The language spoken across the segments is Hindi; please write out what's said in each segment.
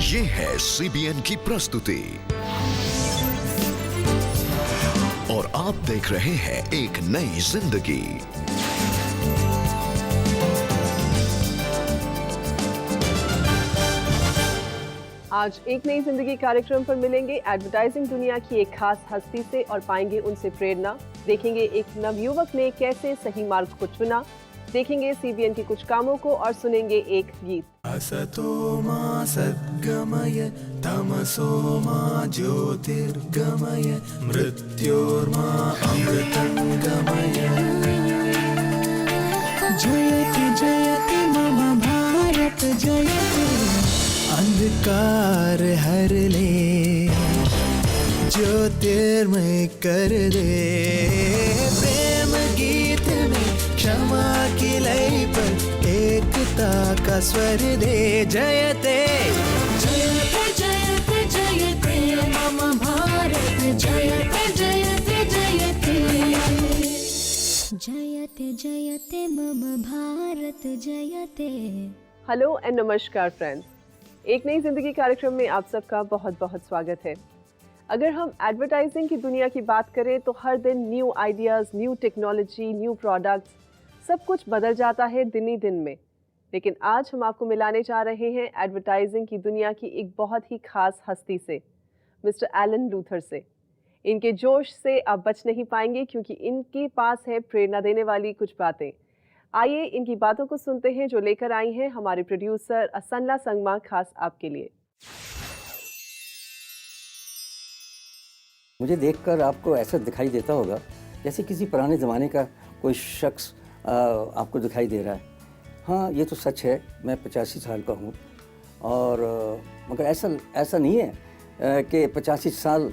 ये है CBN की प्रस्तुति और आप देख रहे हैं एक नई जिंदगी। आज एक नई जिंदगी कार्यक्रम पर मिलेंगे एडवर्टाइजिंग दुनिया की एक खास हस्ती से और पाएंगे उनसे प्रेरणा। देखेंगे एक नवयुवक ने कैसे सही मार्ग को चुना, देखेंगे CBN के कुछ कामों को और सुनेंगे एक गीत। असतो मा सद्गमय तमसो मा ज्योतिर्गमय मृत्योर्मा अमृतंगमय। जयति जयति मम भारत जयति। अंधकार हर ले ज्योतिर्मय कर दे। प्रेम गीत में क्षमा की लय पर एकता का स्वर दे। जयते जयते जयते जयते मम भारत जयते जयते जयते। जयते जयते मम भारत जयते। हेलो एंड नमस्कार फ्रेंड्स, एक नई जिंदगी कार्यक्रम में आप सबका बहुत बहुत स्वागत है। अगर हम एडवर्टाइजिंग की दुनिया की बात करें तो हर दिन new ideas, new technology, new products, सब कुछ बदल जाता है दिन ही दिन में। लेकिन आज हम आपको मिलाने जा रहे हैं एडवर्टाइजिंग की दुनिया की एक बहुत ही खास हस्ती से, मिस्टर एलन लूथर से। इनके जोश से आप बच नहीं पाएंगे क्योंकि इनके पास है प्रेरणा देने वाली कुछ बातें। आइए इनकी बातों को सुनते हैं जो लेकर आई हैं हमारे प्रोड्यूसर असनला संगमा खास आपके लिए। मुझे देखकर आपको ऐसा दिखाई देता होगा जैसे किसी पुराने ज़माने का कोई शख्स आपको दिखाई दे रहा है। हाँ, ये तो सच है, मैं 85 साल का हूँ और मगर ऐसा नहीं है कि 85 साल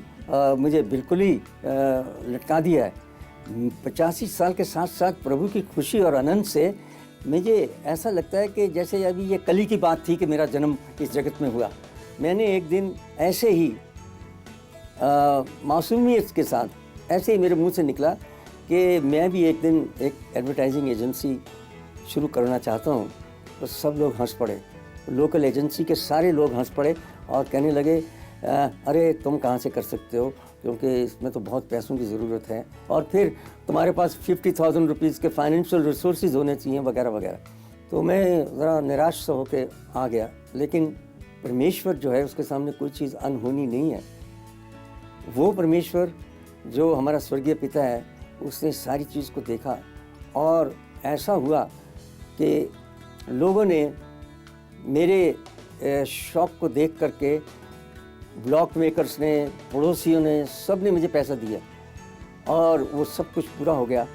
मुझे बिल्कुल ही लटका दिया है। 85 साल के साथ साथ प्रभु की खुशी और आनंद से मुझे ऐसा लगता है कि जैसे अभी ये कल ही की बात थी कि मेरा जन्म इस जगत में हुआ। मैंने एक दिन ऐसे ही मासूमियत के साथ ऐसे ही मेरे मुंह से निकला कि मैं भी एक दिन एक एडवर्टाइजिंग एजेंसी शुरू करना चाहता हूँ। तो सब लोग हंस पड़े, लोकल एजेंसी के सारे लोग हंस पड़े और कहने लगे अरे तुम कहाँ से कर सकते हो, क्योंकि इसमें तो बहुत पैसों की ज़रूरत है और फिर तुम्हारे पास 50,000 रुपीज़ के फाइनेंशियल रिसोर्सेज होने चाहिए वगैरह वगैरह। तो मैं ज़रा निराश सा होकर आ गया। लेकिन परमेश्वर जो है उसके सामने कोई चीज़ अनहोनी नहीं है। वो परमेश्वर जो हमारा स्वर्गीय पिता है उसने सारी चीज़ को देखा और ऐसा हुआ कि लोगों ने मेरे शौक़ को देख करके, ब्लॉक मेकर्स ने, पड़ोसियों ने, सब ने मुझे पैसा दिया और वो सब कुछ पूरा हो गया।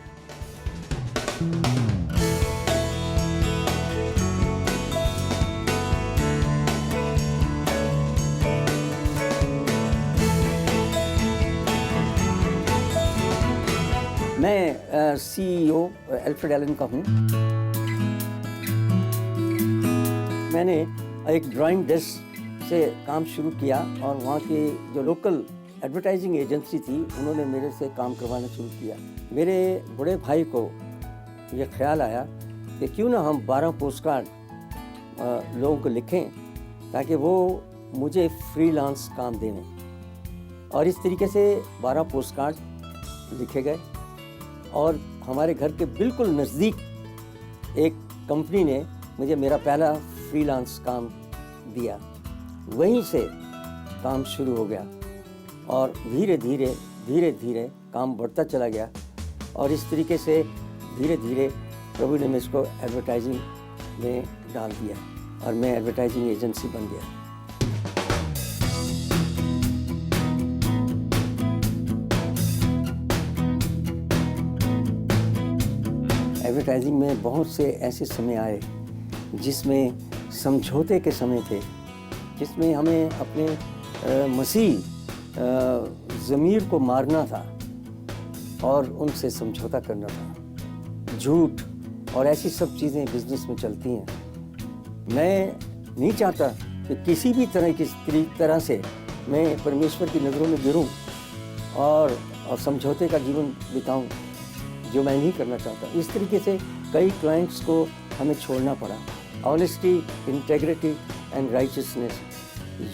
मैं CEO अल्फ्रेड एलन का हूँ। मैंने एक ड्राइंग डेस्क से काम शुरू किया और वहाँ की जो लोकल एडवर्टाइजिंग एजेंसी थी उन्होंने मेरे से काम करवाना शुरू किया। मेरे बड़े भाई को ये ख्याल आया कि क्यों ना हम 12 पोस्ट कार्ड लोगों को लिखें ताकि वो मुझे फ्रीलांस काम दें। और इस तरीके से 12 पोस्ट कार्ड लिखे गए और हमारे घर के बिल्कुल नज़दीक एक कंपनी ने मुझे मेरा पहला फ्रीलांस काम दिया। वहीं से काम शुरू हो गया और धीरे धीरे काम बढ़ता चला गया और इस तरीके से धीरे धीरे प्रभु ने मुझको एडवर्टाइजिंग में डाल दिया और मैं एडवर्टाइजिंग एजेंसी बन गया। एडवर्टाइजिंग में बहुत से ऐसे समय आए जिसमें समझौते के समय थे, जिसमें हमें अपने मसीह ज़मीर को मारना था और उनसे समझौता करना था। झूठ और ऐसी सब चीज़ें बिजनेस में चलती हैं। मैं नहीं चाहता कि किसी भी तरह से मैं परमेश्वर की नज़रों में गिरूं और समझौते का जीवन बिताऊं, जो मैं नहीं करना चाहता। इस तरीके से कई क्लाइंट्स को हमें छोड़ना पड़ा। ऑनेस्टी, इंटेग्रिटी एंड राइचियसनेस,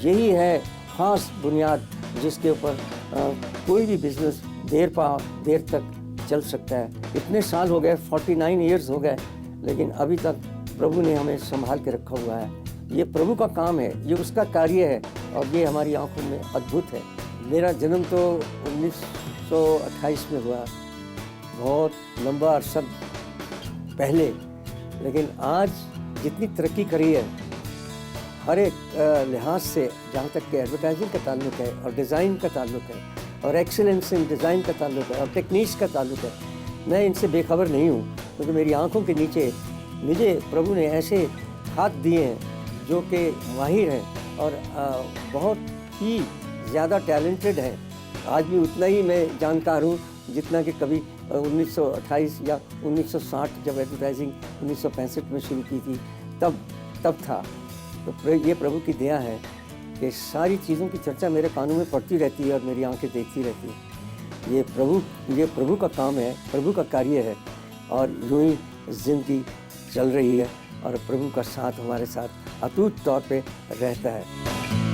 यही है ख़ास बुनियाद जिसके ऊपर कोई भी बिज़नेस देर तक चल सकता है। इतने साल हो गए, 49 ईयर्स हो गए, लेकिन अभी तक प्रभु ने हमें संभाल के रखा हुआ है। ये प्रभु का काम है, ये उसका कार्य है और ये हमारी आंखों में अद्भुत है। मेरा जन्म तो 1928 में हुआ, बहुत लंबा अरसा पहले, लेकिन आज जितनी तरक्की करी है हर एक लिहाज से, जहाँ तक कि एडवर्टाइजिंग का ताल्लुक है और डिज़ाइन का ताल्लुक है और एक्सीलेंस इन डिज़ाइन का ताल्लुक है और टेक्निक्स का ताल्लुक है, मैं इनसे बेखबर नहीं हूँ, क्योंकि मेरी आंखों के नीचे मुझे प्रभु ने ऐसे हाथ दिए हैं जो कि माहिर हैं और बहुत ही ज़्यादा टैलेंटेड हैं। आज भी उतना ही मैं जानकार हूँ जितना कि कभी 1928 या 1960 जब एडवर्टाइजिंग 1965 में शुरू की थी तब था। तो ये प्रभु की दया है कि सारी चीज़ों की चर्चा मेरे कानों में पड़ती रहती है और मेरी आंखें देखती रहती हैं। ये प्रभु का काम है, प्रभु का कार्य है और यूँ ही ज़िंदगी चल रही है और प्रभु का साथ हमारे साथ अटूट तौर पे रहता है।